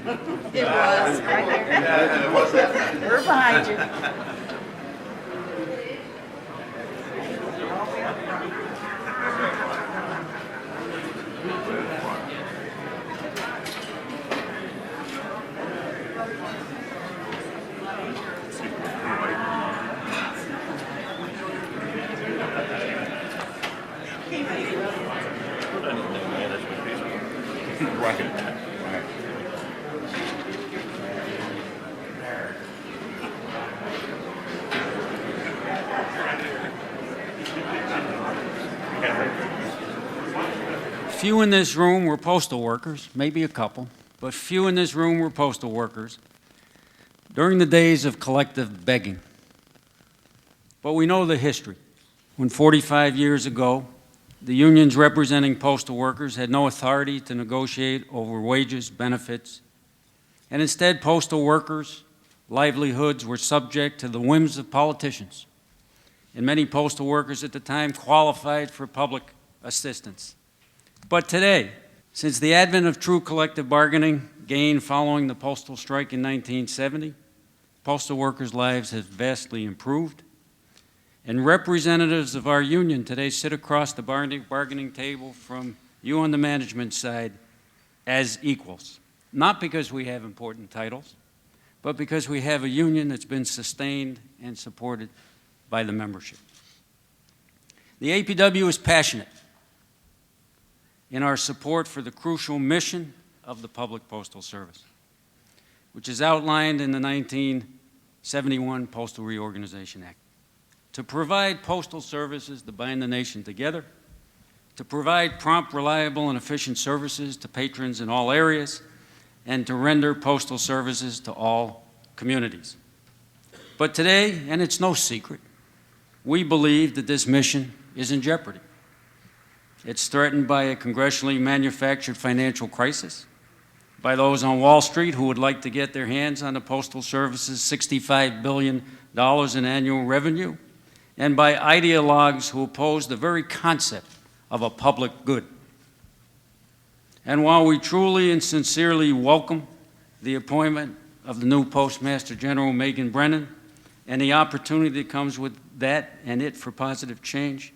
It was right there. Yeah, it was that time. We're behind you. Few in this room were postal workers, maybe a couple, but few in this room were postal workers during the days of collective begging. But we know the history. When 45 years ago, the unions representing postal workers had no authority to negotiate over wages, benefits, and instead postal workers' livelihoods were subject to the whims of politicians. And many postal workers at the time qualified for public assistance. But today, since the advent of true collective bargaining gained following the postal strike in 1970, postal workers' lives have vastly improved, and representatives of our union today sit across the bargaining table from you on the management side as equals, not because we have important titles, but because we have a union that's been sustained and supported by the membership. The APWU is passionate in our support for the crucial mission of the Public Postal Service, which is outlined in the 1971 Postal Reorganization Act, to provide postal services to bind the nation together, to provide prompt, reliable, and efficient services to patrons in all areas, and to render postal services to all communities. But today, and it's no secret, we believe that this mission is in jeopardy. It's threatened by a congressionally manufactured financial crisis, by those on Wall Street who would like to get their hands on the Postal Service's $65 billion in annual revenue, and by ideologues who oppose the very concept of a public good. And while we truly and sincerely welcome the appointment of the new Postmaster General, Megan Brennan, and the opportunity that comes with that and it for positive change,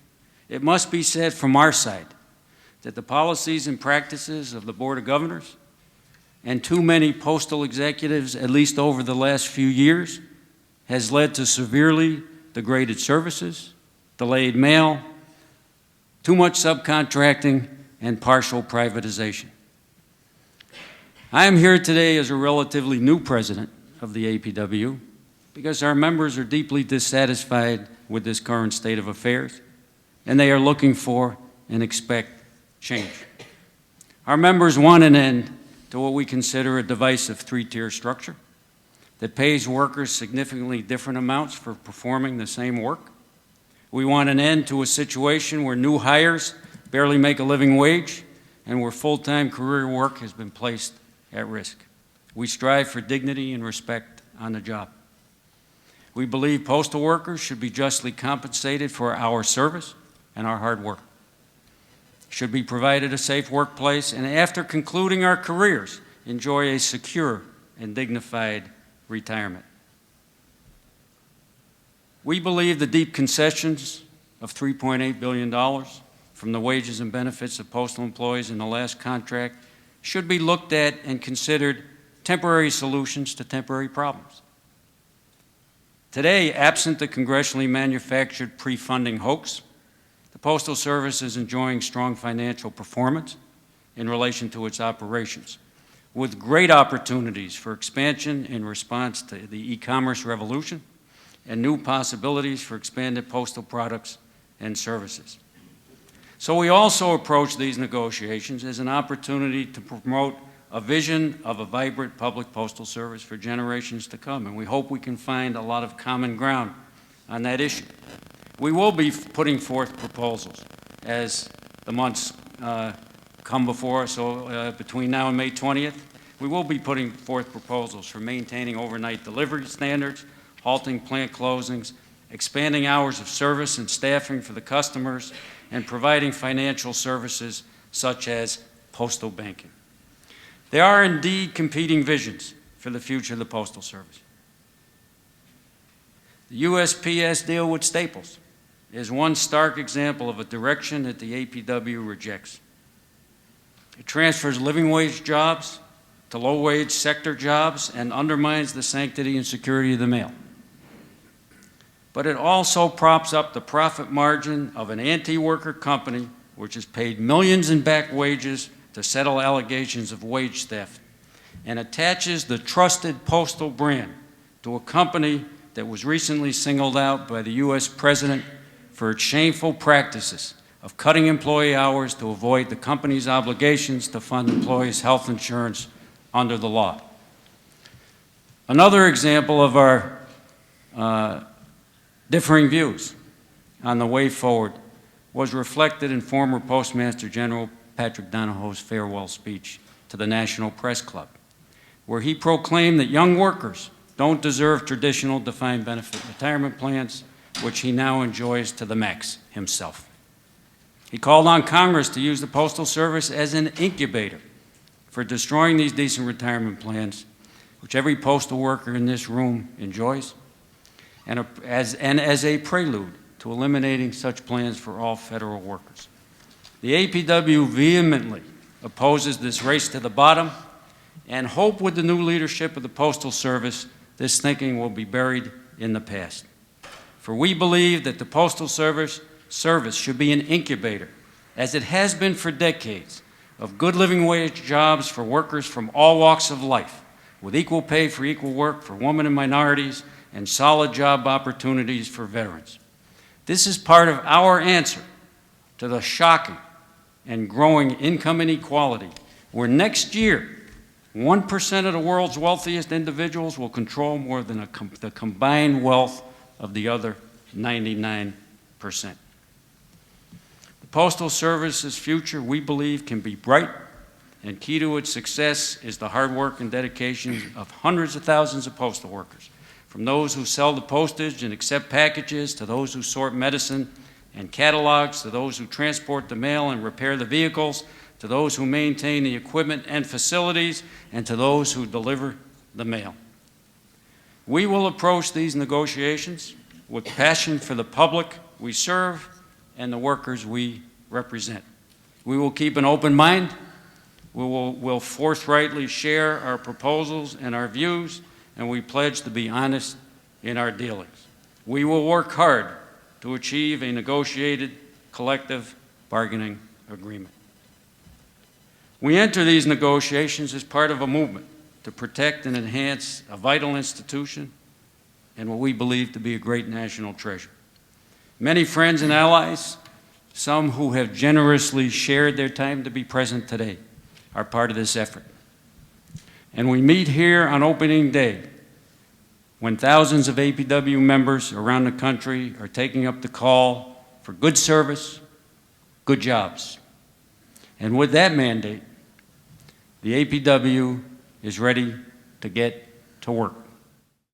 it must be said from our side that the policies and practices of the Board of Governors and too many postal executives, at least over the last few years, has led to severely degraded services, delayed mail, too much subcontracting, and partial privatization. I am here today as a relatively new president of the APWU because our members are deeply dissatisfied with this current state of affairs, and they are looking for and expect change. Our members want an end to what we consider a divisive three-tier structure that pays workers significantly different amounts for performing the same work. We want an end to a situation where new hires barely make a living wage and where full-time career work has been placed at risk. We strive for dignity and respect on the job. We believe postal workers should be justly compensated for our service and our hard work, should be provided a safe workplace, and after concluding our careers, enjoy a secure and dignified retirement. We believe the deep concessions of $3.8 billion from the wages and benefits of postal employees in the last contract should be looked at and considered temporary solutions to temporary problems. Today, absent the congressionally manufactured pre-funding hoax, the Postal Service is enjoying strong financial performance in relation to its operations, with great opportunities for expansion in response to the e-commerce revolution and new possibilities for expanded postal products and services. So we also approach these negotiations as an opportunity to promote a vision of a vibrant public postal service for generations to come, and we hope we can find a lot of common ground on that issue. We will be putting forth proposals as the months come before us, so between now and May 20th, we will be putting forth proposals for maintaining overnight delivery standards, halting plant closings, expanding hours of service and staffing for the customers, and providing financial services such as postal banking. There are indeed competing visions for the future of the Postal Service. The USPS deal with Staples is one stark example of a direction that the APWU rejects. It transfers living wage jobs to low-wage sector jobs and undermines the sanctity and security of the mail. But it also props up the profit margin of an anti-worker company which has paid millions in back wages to settle allegations of wage theft, and attaches the trusted postal brand to a company that was recently singled out by the U.S. President for its shameful practices of cutting employee hours to avoid the company's obligations to fund employees' health insurance under the law. Another example of our differing views on the way forward was reflected in former Postmaster General Patrick Donahoe's farewell speech to the National Press Club, where he proclaimed that young workers don't deserve traditional defined benefit retirement plans, which he now enjoys to the max himself. He called on Congress to use the Postal Service as an incubator for destroying these decent retirement plans, which every postal worker in this room enjoys, and as a prelude to eliminating such plans for all federal workers. The APWU vehemently opposes this race to the bottom and hope with the new leadership of the Postal Service this thinking will be buried in the past. For we believe that the Postal Service should be an incubator, as it has been for decades, of good living wage jobs for workers from all walks of life, with equal pay for equal work for women and minorities, and solid job opportunities for veterans. This is part of our answer to the shocking and growing income inequality, where next year, 1% of the world's wealthiest individuals will control more than the combined wealth of the other 99%. The Postal Service's future, we believe, can be bright, and key to its success is the hard work and dedication of hundreds of thousands of postal workers, from those who sell the postage and accept packages, to those who sort medicine and catalogs, to those who transport the mail and repair the vehicles, to those who maintain the equipment and facilities, and to those who deliver the mail. We will approach these negotiations with passion for the public we serve and the workers we represent. We will keep an open mind. We'll forthrightly share our proposals and our views, and we pledge to be honest in our dealings. We will work hard to achieve a negotiated collective bargaining agreement. We enter these negotiations as part of a movement to protect and enhance a vital institution and what we believe to be a great national treasure. Many friends and allies, some who have generously shared their time to be present today, are part of this effort. And we meet here on opening day, when thousands of APWU members around the country are taking up the call for good service, good jobs. And with that mandate, the APWU is ready to get to work.